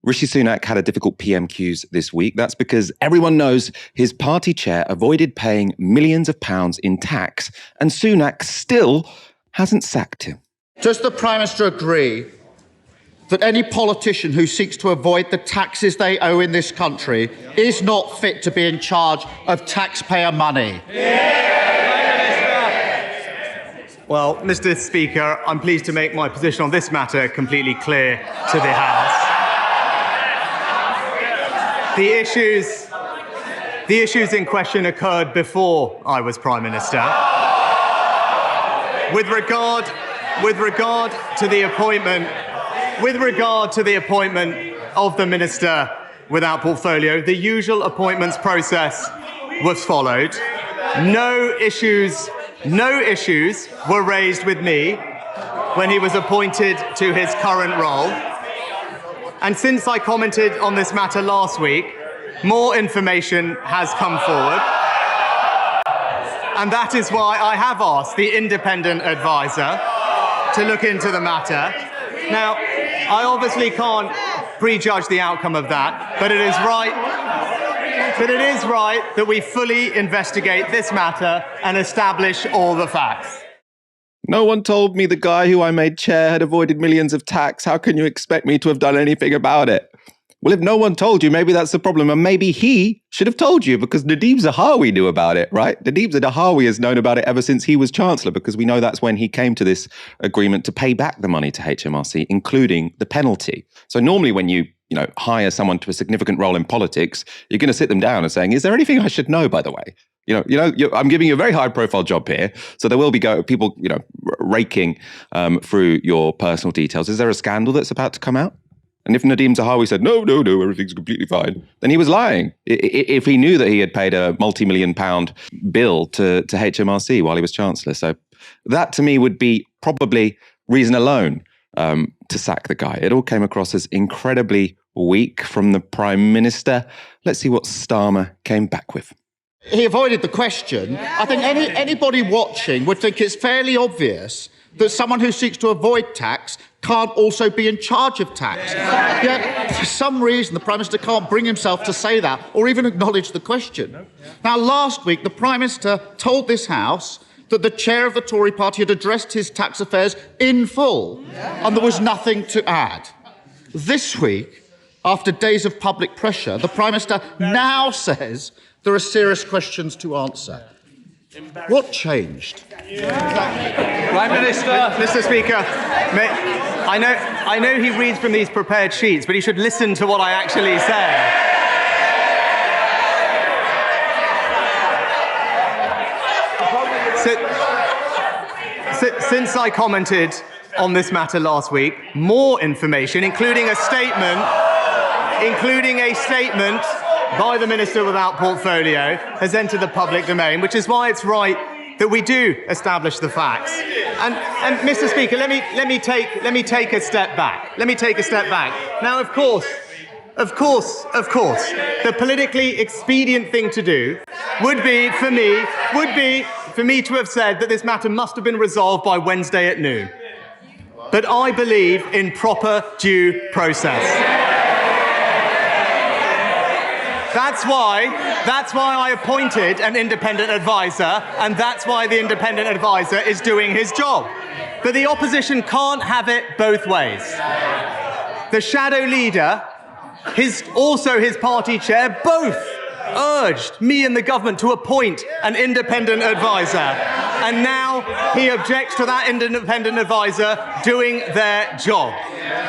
Rishi Sunak had a difficult PMQs this week. That's because everyone knows his party chair avoided paying millions of pounds in tax, and Sunak still hasn't sacked him. Does the Prime Minister agree that any politician who seeks to avoid the taxes they owe in this country is not fit to be in charge of taxpayer money? Well, Mr. Speaker, I'm pleased to make my position on this matter completely clear to the House. The issues in question occurred before I was Prime Minister. With regard to the appointment of the Minister without portfolio, the usual appointments process was followed. No issues were raised with me when he was appointed to his current role. And since I commented on this matter last week, more information has come forward. And that is why I have asked the independent advisor to look into the matter. Now, I obviously can't prejudge the outcome of that, but it is right that we fully investigate this matter and establish all the facts. No one told me the guy who I made chair had avoided millions of tax. How can you expect me to have done anything about it? Well, if no one told you, maybe that's the problem. And maybe he should have told you, because Nadhim Zahawi knew about it, right? Nadhim Zahawi has known about it ever since he was Chancellor, because we know that's when he came to this agreement to pay back the money to HMRC, including the penalty. So normally when you hire someone to a significant role in politics, you're going to sit them down and saying, is there anything I should know, by the way? I'm giving you a very high-profile job here, so there will be people, raking through your personal details. Is there a scandal that's about to come out? And if Nadhim Zahawi said, no, everything's completely fine, then he was lying. If he knew that he had paid a multi-million pound bill to HMRC while he was Chancellor. So that, to me, would be probably reason alone to sack the guy. It all came across as incredibly weak from the Prime Minister. Let's see what Starmer came back with. He avoided the question. I think anybody watching would think it's fairly obvious that someone who seeks to avoid tax can't also be in charge of tax. Yet, for some reason, the Prime Minister can't bring himself to say that or even acknowledge the question. Now, last week, the Prime Minister told this House that the chair of the Tory party had addressed his tax affairs in full and there was nothing to add. This week, after days of public pressure, the Prime Minister now says there are serious questions to answer. What changed? Prime Minister, Mr. Speaker, I know he reads from these prepared sheets, but he should listen to what I actually say. Since I commented on this matter last week, more information, including a statement by the Minister without portfolio, has entered the public domain, which is why it's right that we do establish the facts. And Mr. Speaker, let me take a step back. Now, of course, the politically expedient thing to do would be for me to have said that this matter must have been resolved by Wednesday at noon. But I believe in proper due process. That's why I appointed an independent advisor, and that's why the independent advisor is doing his job. But the opposition can't have it both ways. The shadow leader, his party chair, both urged me and the government to appoint an independent advisor. And now he objects to that independent advisor doing their job.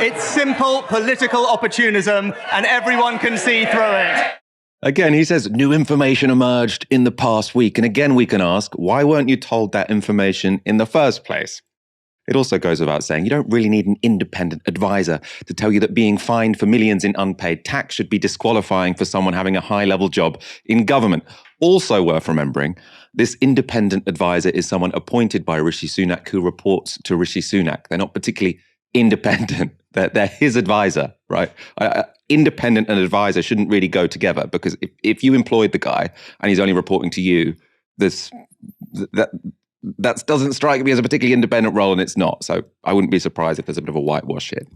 It's simple political opportunism, and everyone can see through it. Again, he says new information emerged in the past week. And again, we can ask, why weren't you told that information in the first place? It also goes without saying, you don't really need an independent advisor to tell you that being fined for millions in unpaid tax should be disqualifying for someone having a high-level job in government. Also worth remembering, this independent advisor is someone appointed by Rishi Sunak who reports to Rishi Sunak. They're not particularly independent. They're his advisor, right? Independent and advisor shouldn't really go together, because if you employed the guy and he's only reporting to you, That doesn't strike me as a particularly independent role, and it's not. So I wouldn't be surprised if there's a bit of a whitewash here.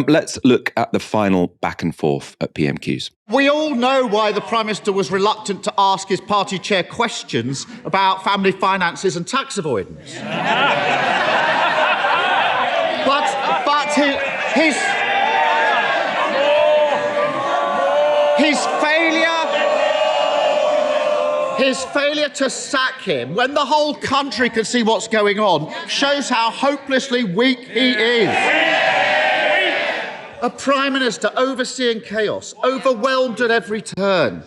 Let's look at the final back and forth at PMQs. We all know why the Prime Minister was reluctant to ask his party chair questions about family finances and tax avoidance. but his failure to sack him when the whole country can see what's going on shows how hopelessly weak he is. A Prime Minister overseeing chaos, overwhelmed at every turn.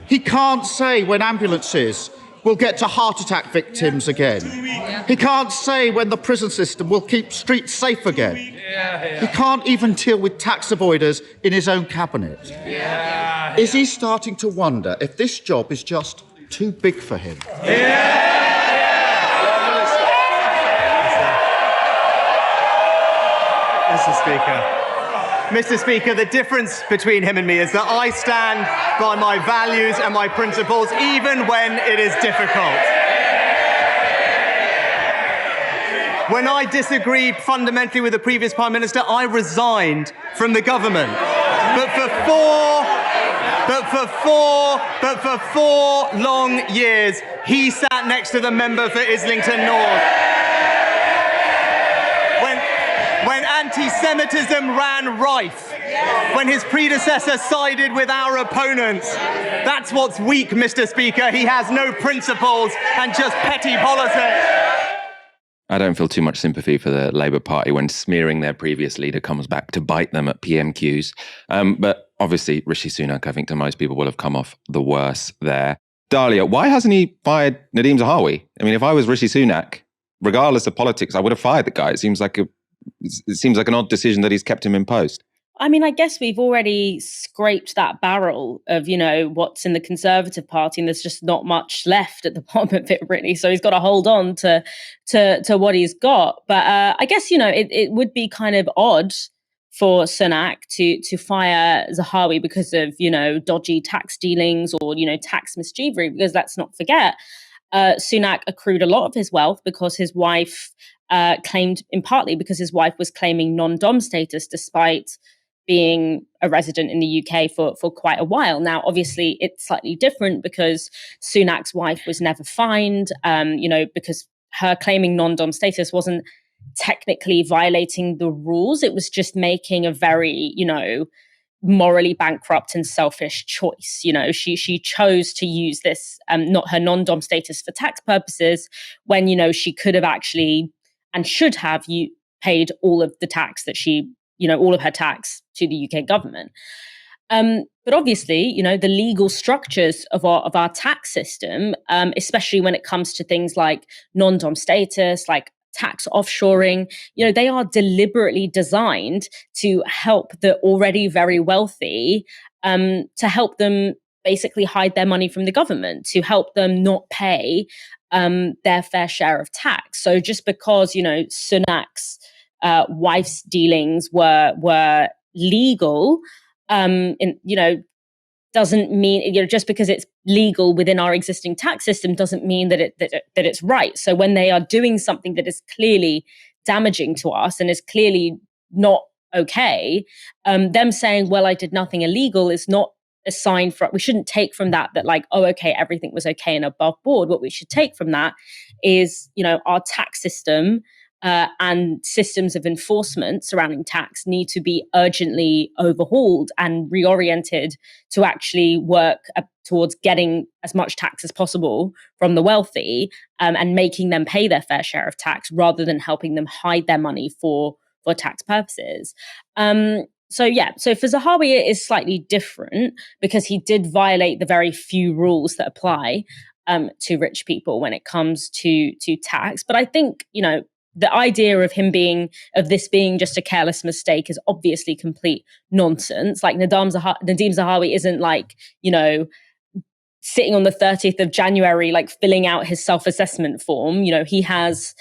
He can't say when ambulances will get to heart attack victims again. He can't say when the prison system will keep streets safe again. He can't even deal with tax avoiders in his own cabinet. Is he starting to wonder if this job is just too big for him? Mr. Speaker, the difference between him and me is that I stand by my values and my principles even when it is difficult. When I disagreed fundamentally with the previous Prime Minister, I resigned from the government. But for four long years, he sat next to the member for Islington North. When anti-Semitism ran rife, when his predecessor sided with our opponents. That's what's weak, Mr. Speaker. He has no principles and just petty politics. I don't feel too much sympathy for the Labour Party when smearing their previous leader comes back to bite them at PMQs. But obviously, Rishi Sunak, I think to most people, will have come off the worst there. Dahlia, why hasn't he fired Nadhim Zahawi? I mean, if I was Rishi Sunak, regardless of politics, I would have fired the guy. It seems like an odd decision that he's kept him in post. I mean, I guess we've already scraped that barrel of, what's in the Conservative Party, and there's just not much left at the bottom of it, really. So he's got to hold on to what he's got. But I guess, it would be kind of odd for Sunak to fire Zahawi because of, dodgy tax dealings or, tax mischievry, because let's not forget, Sunak accrued a lot of his wealth because his wife claimed, in partly because his wife was claiming non-dom status despite being a resident in the UK for quite a while. Now, obviously, it's slightly different because Sunak's wife was never fined, because her claiming non-dom status wasn't technically violating the rules. It was just making a very, morally bankrupt and selfish choice. She chose to use this, not her non-dom status for tax purposes when, she could have actually and should have paid all of the tax that she, all of her tax to the UK government. But obviously, the legal structures of our tax system, especially when it comes to things like non-dom status, like tax offshoring, they are deliberately designed to help the already very wealthy, to help them basically hide their money from the government, to help them not pay their fair share of tax. So just because, Sunak's wife's dealings were legal, doesn't mean, just because it's legal within our existing tax system doesn't mean that it's right. So when they are doing something that is clearly damaging to us and is clearly not okay, them saying, well, I did nothing illegal is not a sign for, we shouldn't take from that like, oh, okay, everything was okay and above board. What we should take from that is, our tax system and systems of enforcement surrounding tax need to be urgently overhauled and reoriented to actually work towards getting as much tax as possible from the wealthy, and making them pay their fair share of tax rather than helping them hide their money for tax purposes. So for Zahawi, it is slightly different because he did violate the very few rules that apply to rich people when it comes to tax. But I think, the idea of this being just a careless mistake is obviously complete nonsense. Like Nadhim Zahawi isn't like, sitting on the 30th of January, like filling out his self-assessment form. He has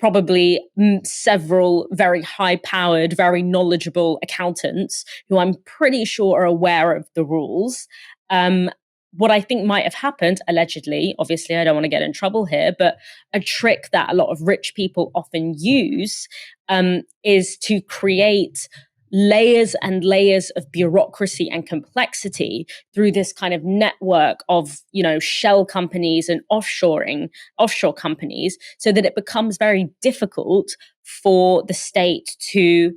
probably several very high-powered, very knowledgeable accountants who I'm pretty sure are aware of the rules. what I think might have happened, allegedly, obviously, I don't want to get in trouble here, but a trick that a lot of rich people often use is to create layers and layers of bureaucracy and complexity through this kind of network of, shell companies and offshore companies, so that it becomes very difficult for the state to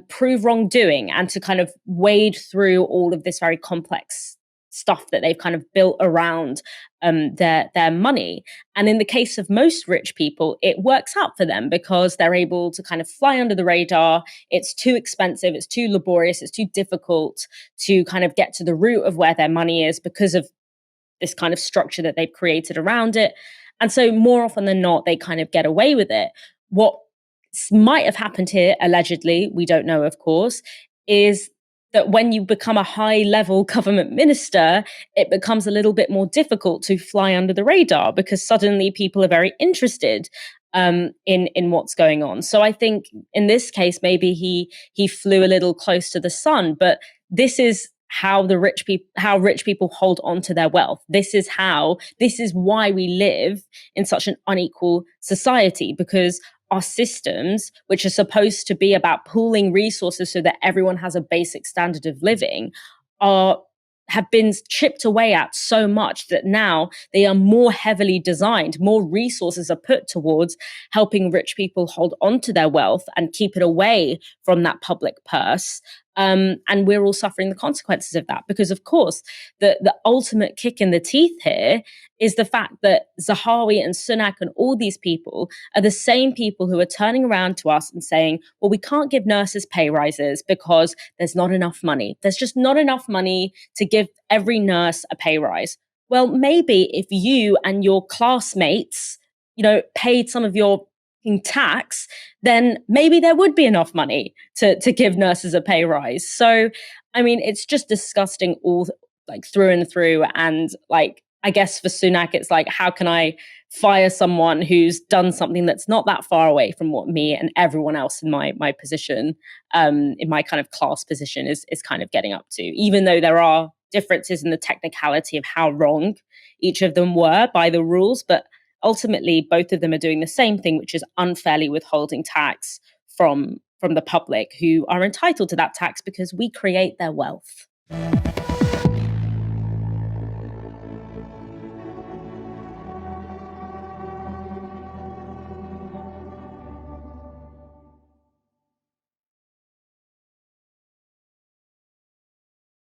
prove wrongdoing and to kind of wade through all of this very complex stuff that they've kind of built around their money. And in the case of most rich people, it works out for them because they're able to kind of fly under the radar. It's too expensive, it's too laborious, it's too difficult to kind of get to the root of where their money is because of this kind of structure that they've created around it. And so more often than not, they kind of get away with it. What might have happened here, allegedly, we don't know, of course, is that when you become a high-level government minister, it becomes a little bit more difficult to fly under the radar because suddenly people are very interested in what's going on. So I think in this case, maybe he flew a little close to the sun, but this is how rich people hold on to their wealth. This is why we live in such an unequal society, because our systems, which are supposed to be about pooling resources so that everyone has a basic standard of living, have been chipped away at so much that now they are more heavily designed. More resources are put towards helping rich people hold on to their wealth and keep it away from that public purse. And we're all suffering the consequences of that because, of course, the ultimate kick in the teeth here is the fact that Zahawi and Sunak and all these people are the same people who are turning around to us and saying, well, we can't give nurses pay rises because there's not enough money. There's just not enough money to give every nurse a pay rise. Well, maybe if you and your classmates, paid some of your tax, then maybe there would be enough money to give nurses a pay rise. So, I mean, it's just disgusting all through and through. And I guess for Sunak, it's how can I fire someone who's done something that's not that far away from what me and everyone else in my position, in my kind of class position is kind of getting up to, even though there are differences in the technicality of how wrong each of them were by the rules. But ultimately, both of them are doing the same thing, which is unfairly withholding tax from the public who are entitled to that tax because we create their wealth.